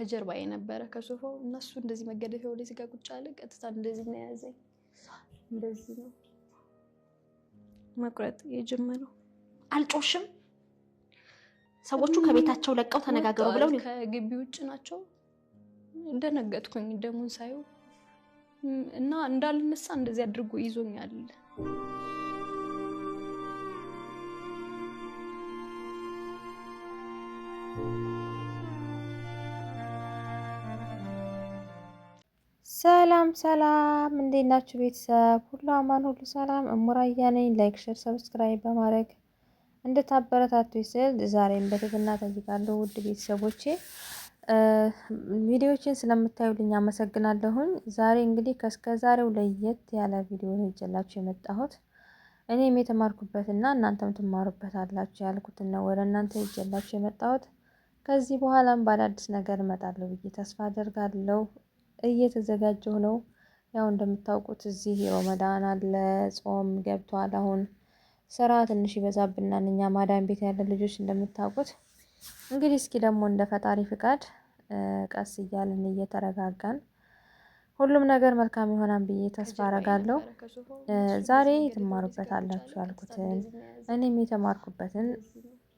ከጀርባዬ ነበረ ከሶፋው እነሱ እንደዚህ መገደፊያው ላይ ስጋ ቁጭ አለ። ቀጥታ እንደዚህ ነው የያዘኝ። እንደዚህ ነው መቁረጥ የጀመረው። አልጮሽም። ሰዎቹ ከቤታቸው ለቀው ተነጋገሩ ብለው ከግቢ ውጭ ናቸው። እንደነገጥኩኝ ደሙን ሳየው እና እንዳልነሳ እንደዚህ አድርጎ ይዞኛል። ሰላም ሰላም፣ እንዴት ናችሁ ቤተሰብ? ሁሉ አማን፣ ሁሉ ሰላም። እሙራያ ነኝ። ላይክ፣ ሼር፣ ሰብስክራይብ በማድረግ እንድታበረታቱኝ ስል ዛሬም በትህትና እጠይቃለሁ። ውድ ቤተሰቦቼ ቪዲዮዎችን ስለምታዩልኝ አመሰግናለሁኝ። ዛሬ እንግዲህ ከእስከዛሬው ለየት ያለ ቪዲዮ ነው ይዤላችሁ የመጣሁት። እኔም የተማርኩበትና እናንተም ትማሩበታላችሁ ያልኩትን ነው ወደ እናንተ ይዤላችሁ የመጣሁት። ከዚህ በኋላም በአዳዲስ ነገር እመጣለሁ ብዬ ተስፋ አደርጋለሁ። እየተዘጋጀሁ ነው። ያው እንደምታውቁት እዚህ ረመዳን አለ፣ ጾም ገብቷል። አሁን ስራ ትንሽ ይበዛብናል እኛ ማዳም ቤት ያለ ልጆች እንደምታውቁት። እንግዲህ እስኪ ደግሞ እንደ ፈጣሪ ፍቃድ ቀስ እያልን እየተረጋጋን ሁሉም ነገር መልካም ይሆናል ብዬ ተስፋ አረጋለሁ። ዛሬ ትማሩበታላችሁ ያልኩትን እኔም የተማርኩበትን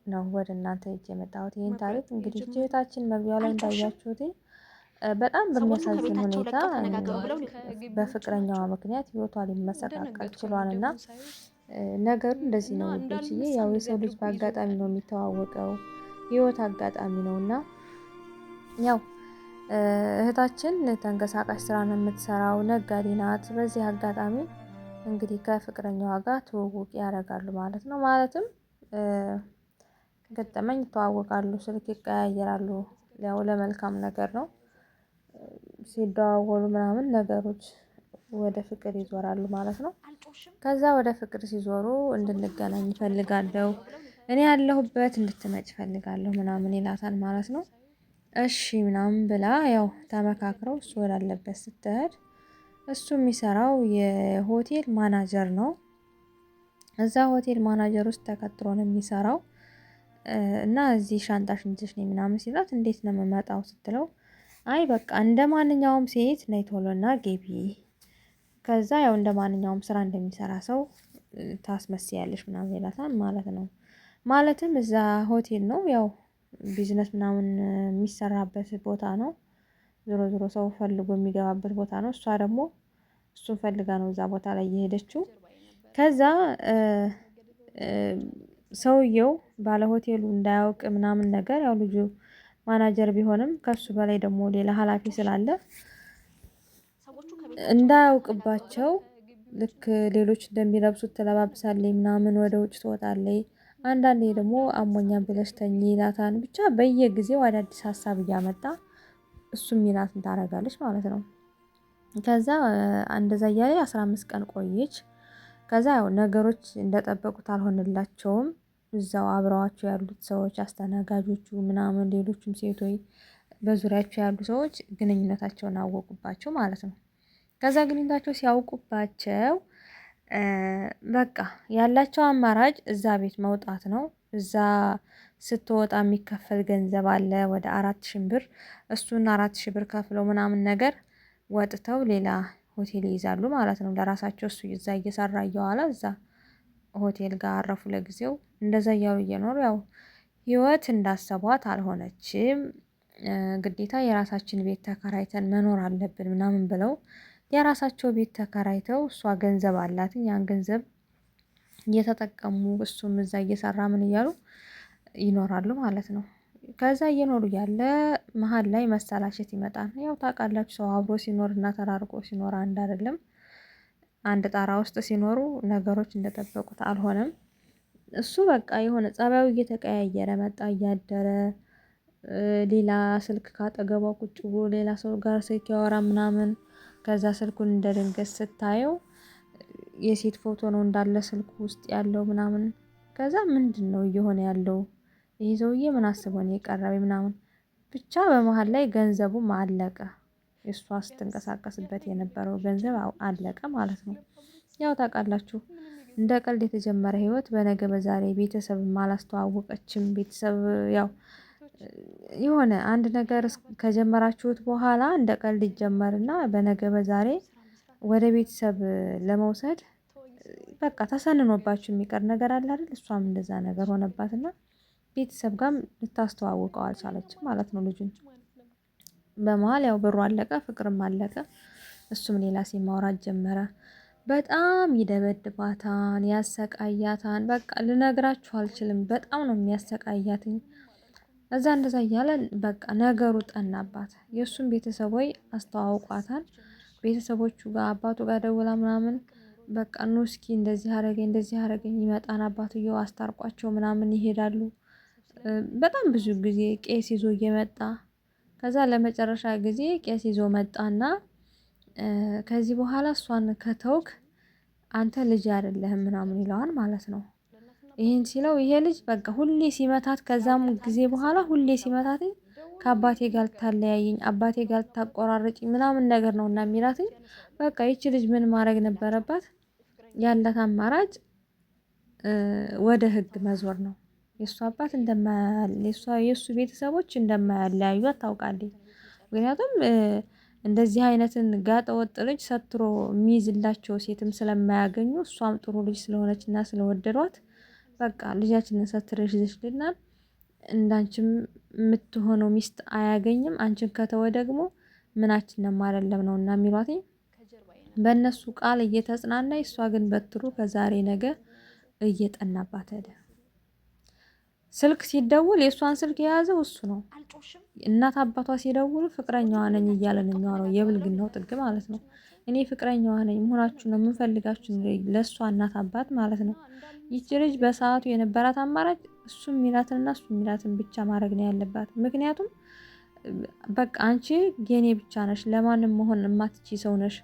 ነው ወደ እናንተ ይዤ የመጣሁት። ይህን ታሪክ እንግዲህ እህታችን መግቢያው ላይ እንዳያችሁት በጣም በሚያሳዝን ሁኔታ በፍቅረኛዋ ምክንያት ህይወቷ ሊመሰቃቀል ችሏልና ነገሩ እንደዚህ ነው ውዶችዬ። ያው የሰው ልጅ በአጋጣሚ ነው የሚተዋወቀው፣ ህይወት አጋጣሚ ነውና ያው እህታችን ተንቀሳቃሽ ስራ ነው የምትሰራው፣ ነጋዴ ናት። በዚህ አጋጣሚ እንግዲህ ከፍቅረኛዋ ጋር ትውውቅ ያደርጋሉ ማለት ነው። ማለትም ገጠመኝ ይተዋወቃሉ፣ ስልክ ይቀያየራሉ። ያው ለመልካም ነገር ነው። ሲደዋወሉ ምናምን ነገሮች ወደ ፍቅር ይዞራሉ ማለት ነው። ከዛ ወደ ፍቅር ሲዞሩ እንድንገናኝ እፈልጋለሁ፣ እኔ ያለሁበት እንድትመጭ እፈልጋለሁ ምናምን ይላታል ማለት ነው። እሺ ምናምን ብላ ያው ተመካክረው እሱ ወዳለበት ስትሄድ እሱ የሚሰራው የሆቴል ማናጀር ነው። እዛ ሆቴል ማናጀር ውስጥ ተቀጥሮ ነው የሚሰራው እና እዚህ ሻንጣሽን ይዘሽ ነይ ምናምን ሲላት እንዴት ነው የምመጣው ስትለው አይ በቃ እንደ ማንኛውም ሴት ነይ ቶሎና ገቢ፣ ከዛ ያው እንደ ማንኛውም ስራ እንደሚሰራ ሰው ታስመስያለሽ ምናምን ይላታል ማለት ነው። ማለትም እዛ ሆቴል ነው ያው ቢዝነስ ምናምን የሚሰራበት ቦታ ነው። ዞሮ ዞሮ ሰው ፈልጎ የሚገባበት ቦታ ነው። እሷ ደግሞ እሱን ፈልጋ ነው እዛ ቦታ ላይ የሄደችው። ከዛ ሰውየው ባለ ሆቴሉ እንዳያውቅ ምናምን ነገር ያው ልጁ ማናጀር ቢሆንም ከሱ በላይ ደግሞ ሌላ ኃላፊ ስላለ እንዳያውቅባቸው ልክ ሌሎች እንደሚለብሱት ትለባብሳለች ምናምን፣ ወደ ውጭ ትወጣለች። አንዳንዴ ደግሞ አሞኛል ብለሽ ተኚ ይላታል። ብቻ በየጊዜው አዳዲስ ሀሳብ እያመጣ እሱም ሚላትን ታደርጋለች ማለት ነው። ከዛ እንደዛ እያለ 15 ቀን ቆየች። ከዛ ያው ነገሮች እንደጠበቁት አልሆነላቸውም። እዛው አብረዋቸው ያሉት ሰዎች አስተናጋጆቹ ምናምን ሌሎችም ሴቶች በዙሪያቸው ያሉ ሰዎች ግንኙነታቸውን አወቁባቸው ማለት ነው። ከዛ ግንኙነታቸው ሲያውቁባቸው በቃ ያላቸው አማራጭ እዛ ቤት መውጣት ነው። እዛ ስትወጣ የሚከፈል ገንዘብ አለ ወደ 4000 ብር። እሱን 4000 ብር ከፍለው ምናምን ነገር ወጥተው ሌላ ሆቴል ይይዛሉ ማለት ነው ለራሳቸው። እሱ እዛ እየሰራ እየዋለ እዛ ሆቴል ጋር አረፉ ለጊዜው። እንደዛ እያሉ እየኖሩ ያው ህይወት እንዳሰቧት አልሆነችም። ግዴታ የራሳችን ቤት ተከራይተን መኖር አለብን ምናምን ብለው የራሳቸው ቤት ተከራይተው እሷ ገንዘብ አላት፣ ያን ገንዘብ እየተጠቀሙ እሱም እዛ እየሰራ ምን እያሉ ይኖራሉ ማለት ነው። ከዛ እየኖሩ ያለ መሀል ላይ መሰላቸት ይመጣል። ያው ታውቃላችሁ ሰው አብሮ ሲኖር እና ተራርቆ ሲኖር አንድ አይደለም። አንድ ጣራ ውስጥ ሲኖሩ ነገሮች እንደጠበቁት አልሆነም። እሱ በቃ የሆነ ጸባዩ እየተቀያየረ መጣ እያደረ። ሌላ ስልክ ካጠገቧ ቁጭ ብሎ ሌላ ሰው ጋር ስልክ ያወራ ምናምን። ከዛ ስልኩን እንደድንገት ስታየው የሴት ፎቶ ነው እንዳለ ስልኩ ውስጥ ያለው ምናምን። ከዛ ምንድነው እየሆነ ያለው? ይሄ ሰውዬ ምን አስቦ ነው የቀረበ ምናምን። ብቻ በመሃል ላይ ገንዘቡም አለቀ። እሷ ስትንቀሳቀስበት የነበረው ገንዘብ አለቀ ማለት ነው። ያው ታውቃላችሁ እንደ ቀልድ የተጀመረ ህይወት በነገ በዛሬ ቤተሰብ አላስተዋወቀችም። ቤተሰብ ያው የሆነ አንድ ነገር ከጀመራችሁት በኋላ እንደ ቀልድ ይጀመርና በነገ በዛሬ ወደ ቤተሰብ ለመውሰድ በቃ ተሰንኖባችሁ የሚቀር ነገር አለ አይደል? እሷም እንደዛ ነገር ሆነባትና ቤተሰብ ጋርም ልታስተዋውቀው አልቻለችም ማለት ነው ልጁን። በመሀል ያው ብሩ አለቀ፣ ፍቅርም አለቀ። እሱም ሌላ ሴት ማውራት ጀመረ። በጣም ይደበድባታን፣ ያሰቃያታን። በቃ ልነግራችሁ አልችልም። በጣም ነው የሚያሰቃያትኝ። እዛ እንደዛ እያለ በቃ ነገሩ ጠናባት። የእሱም ቤተሰቦች አስተዋውቋታል። ቤተሰቦቹ ጋር አባቱ ጋር ደውላ ምናምን በቃ ኑ እስኪ እንደዚህ አረገኝ ይመጣን አባትየው አስታርቋቸው ምናምን ይሄዳሉ። በጣም ብዙ ጊዜ ቄስ ይዞ እየመጣ ከዛ ለመጨረሻ ጊዜ ቄስ ይዞ መጣና ከዚህ በኋላ እሷን ከተውክ አንተ ልጅ አይደለህም ምናምን ይለዋል ማለት ነው። ይሄን ሲለው ይሄ ልጅ በቃ ሁሌ ሲመታት ከዛም ጊዜ በኋላ ሁሌ ሲመታት ከአባቴ ጋር ልታለያየኝ፣ አባቴ ጋር ልታቆራረጭኝ ምናምን ነገር ነውና የሚላትኝ። በቃ ይቺ ልጅ ምን ማድረግ ነበረባት? ያላት አማራጭ ወደ ህግ መዞር ነው። የእሱ አባት የእሱ ቤተሰቦች እንደማያለያዩት ታውቃለች። ምክንያቱም እንደዚህ አይነትን ጋጠ ወጥ ልጅ ሰትሮ የሚይዝላቸው ሴትም ስለማያገኙ እሷም ጥሩ ልጅ ስለሆነች እና ስለወደዷት በቃ ልጃችንን ሰትረሽ ይዘሽልናል፣ እንዳንቺም የምትሆነው ሚስት አያገኝም፣ አንቺን ከተወ ደግሞ ምናችንም አይደለም ነውና የሚሏት። በእነሱ ቃል እየተጽናና እሷ ግን በትሩ ከዛሬ ነገ እየጠናባት ሄደ። ስልክ ሲደውል የእሷን ስልክ የያዘው እሱ ነው። እናት አባቷ ሲደውሉ ፍቅረኛዋ ነኝ እያለ ነው የሚያወራው። የብልግናው ጥግ ማለት ነው። እኔ ፍቅረኛዋ ነኝ መሆናችሁ ነው የምንፈልጋችሁ፣ ለእሷ እናት አባት ማለት ነው። ይቺ ልጅ በሰዓቱ የነበራት አማራጭ እሱ የሚላትንና እሱ የሚላትን ብቻ ማድረግ ነው ያለባት። ምክንያቱም በቃ አንቺ የኔ ብቻ ነሽ፣ ለማንም መሆን የማትቺ ሰው ነሽ።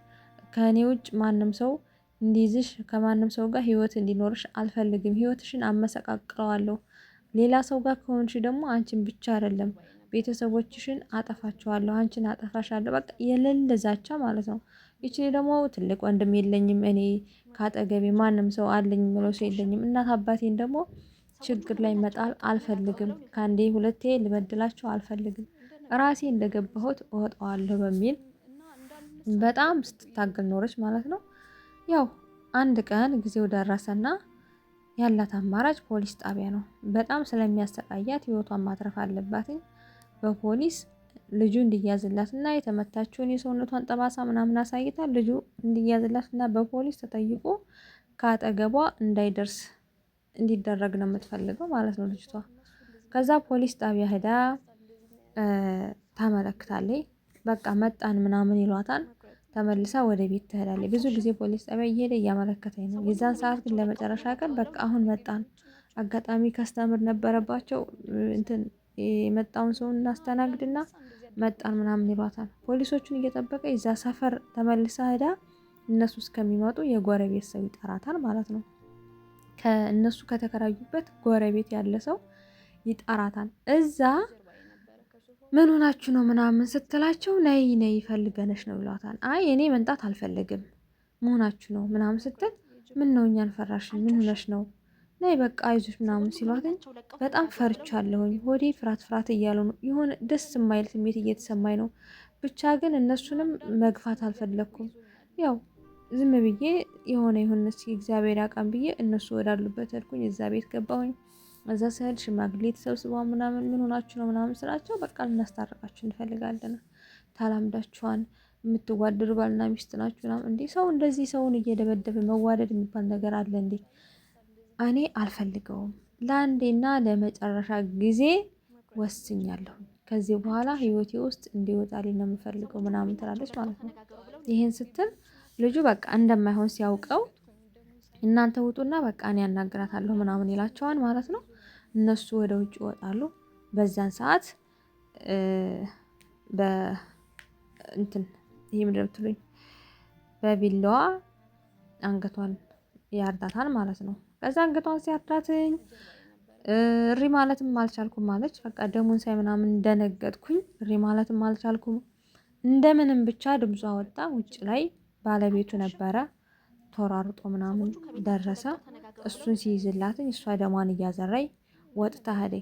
ከእኔ ውጭ ማንም ሰው እንዲይዝሽ፣ ከማንም ሰው ጋር ህይወት እንዲኖርሽ አልፈልግም። ህይወትሽን አመሰቃቅለዋለሁ። ሌላ ሰው ጋር ከሆንሽ ደግሞ አንቺን ብቻ አይደለም ቤተሰቦችሽን አጠፋቸዋለሁ፣ አንቺን አጠፋሻለሁ። በቃ የሌለ ዛቻ ማለት ነው። ይቺ ደግሞ ትልቅ ወንድም የለኝም እኔ ካጠገቤ ማንም ሰው አለኝ ብለው ሰው የለኝም። እናት አባቴን ደግሞ ችግር ላይ መጣል አልፈልግም። ከአንዴ ሁለቴ ልበድላቸው አልፈልግም። ራሴ እንደገባሁት እወጣዋለሁ በሚል በጣም ስትታገል ኖረች ማለት ነው። ያው አንድ ቀን ጊዜው ደረሰና ያላት አማራጭ ፖሊስ ጣቢያ ነው። በጣም ስለሚያሰቃያት ህይወቷን ማትረፍ አለባት። በፖሊስ ልጁ እንዲያዝላትና የተመታችውን የሰውነቷን ጠባሳ ምናምን አሳይታ ልጁ እንዲያዝላትና በፖሊስ ተጠይቆ ከአጠገቧ እንዳይደርስ እንዲደረግ ነው የምትፈልገው ማለት ነው ልጅቷ። ከዛ ፖሊስ ጣቢያ ሄዳ ታመለክታለች። በቃ መጣን ምናምን ይሏታል። ተመልሳ ወደ ቤት ትሄዳለች። ብዙ ጊዜ ፖሊስ ጣቢያ እየሄደ እያመለከተኝ ነው። የዛን ሰዓት ግን ለመጨረሻ ቀን በቃ አሁን መጣን፣ አጋጣሚ ከስተምር ነበረባቸው እንትን የመጣውን ሰው እናስተናግድና መጣን ምናምን ይሏታል። ፖሊሶቹን እየጠበቀ የዛ ሰፈር ተመልሳ ሄዳ እነሱ እስከሚመጡ የጎረቤት ሰው ይጠራታል ማለት ነው። ከእነሱ ከተከራዩበት ጎረቤት ያለ ሰው ይጠራታል። እዛ ምን ሆናችሁ ነው ምናምን ስትላቸው ነይ ነይ ፈልገነሽ ነው ይሏታል። አይ እኔ መንጣት አልፈልግም መሆናችሁ ነው ምናምን ስትል ምን ነው እኛን ፈራሽን? ምን ሆነሽ ነው? ነይ በቃ አይዞሽ ምናምን ሲሏትኝ በጣም ፈርቻለሁኝ። ሆዴ ፍርሃት እያሉ ነው። የሆነ ደስ የማይል ስሜት እየተሰማኝ ነው። ብቻ ግን እነሱንም መግፋት አልፈለኩም። ያው ዝም ብዬ የሆነ ይሁን እስኪ እግዚአብሔር ያውቃን ብዬ እነሱ ወዳሉበት ሄድኩኝ። እዛ ቤት ገባሁኝ። እዛ ስሄድ ሽማግሌ ተሰብስበው ምናምን ምን ሆናችሁ ነው ምናምን ስላቸው በቃ ልናስታርቃችሁ እንፈልጋለን፣ ታላምዳችኋን፣ የምትዋደዱ ባልና ሚስት ናችሁ ምናምን። እንዴ ሰው እንደዚህ ሰውን እየደበደበ መዋደድ የሚባል ነገር አለ እንዴ? እኔ አልፈልገውም። ለአንዴና ለመጨረሻ ጊዜ ወስኛለሁ። ከዚህ በኋላ ህይወቴ ውስጥ እንዲወጣልኝ ነው የምፈልገው ምናምን ትላለች ማለት ነው። ይሄን ስትል ልጁ በቃ እንደማይሆን ሲያውቀው እናንተ ውጡና በቃ እኔ ያናግራታለሁ ምናምን ይላቸዋል ማለት ነው። እነሱ ወደ ውጭ ይወጣሉ። በዛን ሰዓት በእንትን ይሄ ምንድን ነው የምትሉኝ በቢላዋ አንገቷን ያርዳታል ማለት ነው። ከዛ አንገቷን ሲያርዳትኝ እሪ ማለትም አልቻልኩም ማለች። በቃ ደሙን ሳይ ምናምን እንደነገጥኩኝ እሪ ማለትም አልቻልኩም። እንደምንም ብቻ ድምጿ ወጣ። ውጭ ላይ ባለቤቱ ነበረ። ተሯሩጦ ምናምን ደረሰ። እሱን ሲይዝላትኝ እሷ ደሟን እያዘራይ ወጥታ ሄደ።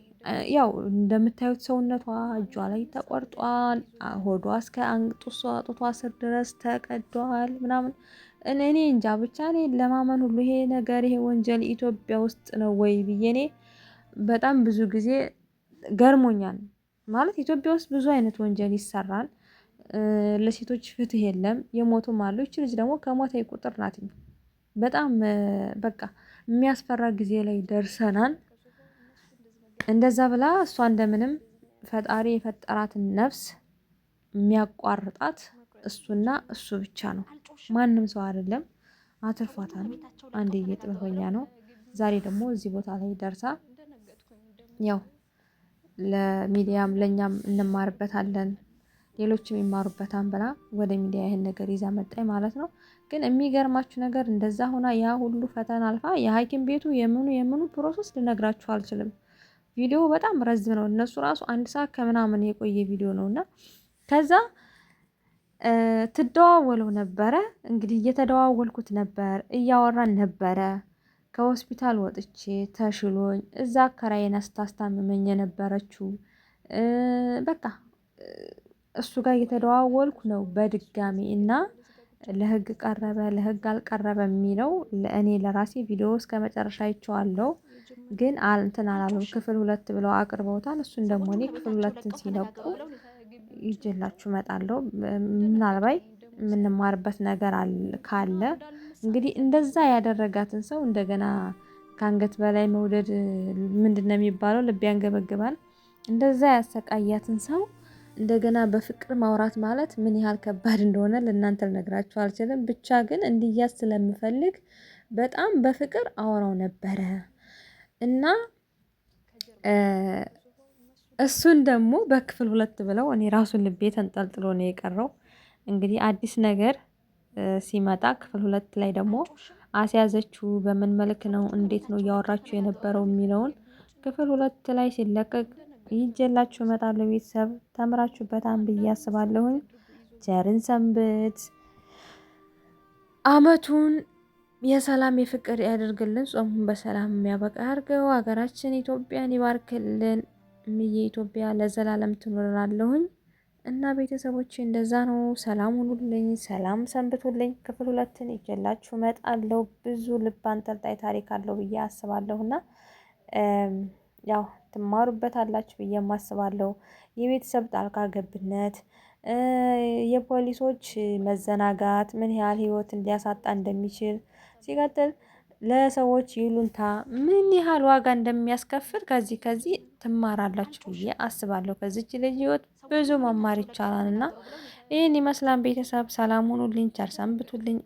ያው እንደምታዩት ሰውነቷ እጇ ላይ ተቆርጧል። ሆዷ እስከ ጡቷ ስር ድረስ ተቀዷል ምናምን። እኔ እንጃ ብቻ እኔ ለማመን ሁሉ ይሄ ነገር ይሄ ወንጀል ኢትዮጵያ ውስጥ ነው ወይ ብዬ እኔ በጣም ብዙ ጊዜ ገርሞኛል። ማለት ኢትዮጵያ ውስጥ ብዙ አይነት ወንጀል ይሰራል። ለሴቶች ፍትህ የለም። የሞቱም አሉ። ይች ልጅ ደግሞ ከሞተ ቁጥር ናት። በጣም በቃ የሚያስፈራ ጊዜ ላይ ደርሰናል። እንደዛ ብላ እሷ እንደምንም ፈጣሪ የፈጠራትን ነፍስ የሚያቋርጣት እሱና እሱ ብቻ ነው። ማንም ሰው አይደለም። አትርፏታል። አንዴ ጥበበኛ ነው። ዛሬ ደግሞ እዚህ ቦታ ላይ ደርሳ ያው ለሚዲያም ለኛም እንማርበታለን ሌሎችም ይማሩበታል ብላ ወደ ሚዲያ ይሄን ነገር ይዛ መጣይ ማለት ነው። ግን የሚገርማችሁ ነገር እንደዛ ሆና ያ ሁሉ ፈተና አልፋ የሐኪም ቤቱ የምኑ ፕሮሰስ ልነግራችሁ አልችልም። ቪዲዮ በጣም ረዝም ነው። እነሱ ራሱ 1 ሰዓት ከምናምን የቆየ ቪዲዮ ነውና ከዛ ትደዋወለው ነበረ። እንግዲህ እየተደዋወልኩት ነበር፣ እያወራን ነበረ። ከሆስፒታል ወጥቼ ተሽሎኝ እዛ አከራዬን ስታስታምመኝ የነበረችው በቃ እሱ ጋር እየተደዋወልኩ ነው በድጋሚ እና ለህግ ቀረበ ለህግ አልቀረበ የሚለው ለእኔ ለራሴ ቪዲዮ እስከ መጨረሻ አይቼዋለሁ። ግን እንትን አላለም። ክፍል 2 ብለው አቅርበውታል። እሱን ደግሞ እኔ ክፍል 2ን ሲለቁ ይዤላችሁ እመጣለሁ። ምናልባት የምንማርበት ነገር ካለ እንግዲህ እንደዛ ያደረጋትን ሰው እንደገና ከአንገት በላይ መውደድ ምንድነው የሚባለው? ልብ ያንገበግባል። እንደዛ ያሰቃያትን ሰው እንደገና በፍቅር ማውራት ማለት ምን ያህል ከባድ እንደሆነ ለእናንተ ልነግራችሁ አልችልም። ብቻ ግን እንዲያዝ ስለምፈልግ በጣም በፍቅር አወራው ነበረ እና እሱን ደግሞ በክፍል 2 ብለው እኔ ራሱን ልቤ ተንጠልጥሎ ነው የቀረው። እንግዲህ አዲስ ነገር ሲመጣ ክፍል 2 ላይ ደግሞ አስያዘችው በምን መልክ ነው እንዴት ነው እያወራችሁ የነበረው የሚለውን ክፍል 2 ላይ ሲለቀቅ ይዤላችሁ እመጣለሁ። ቤተሰብ ተምራችሁበታል ብዬ አስባለሁኝ። ቸርን ሰንብት። አመቱን የሰላም የፍቅር ያደርግልን። ጾሙን በሰላም የሚያበቃ አድርገው። ሀገራችን ኢትዮጵያን ይባርክልን። የኢትዮጵያ ለዘላለም ትኖራለሁኝ እና ቤተሰቦቼ እንደዛ ነው። ሰላም ሁኑልኝ፣ ሰላም ሰንብቱልኝ። ክፍል 2ን ይዤላችሁ እመጣለሁ። ብዙ ልብ አንጠልጣይ ታሪክ አለው ብዬ አስባለሁና ያው ትማሩበታላችሁ ብዬ አስባለሁ። የቤተሰብ ጣልቃ ገብነት፣ የፖሊሶች መዘናጋት ምን ያህል ህይወትን ሊያሳጣ እንደሚችል፣ ሲቀጥል ለሰዎች ይሉንታ ምን ያህል ዋጋ እንደሚያስከፍል ከዚህ ትማራላችሁ ብዬ አስባለሁ። ከዚች ልጅ ህይወት ብዙ መማር ይቻላል እና ይህን ይመስላል። ቤተሰብ ሰላም ሁኑልኝ፣ ቸር ሰንብቱልኝ።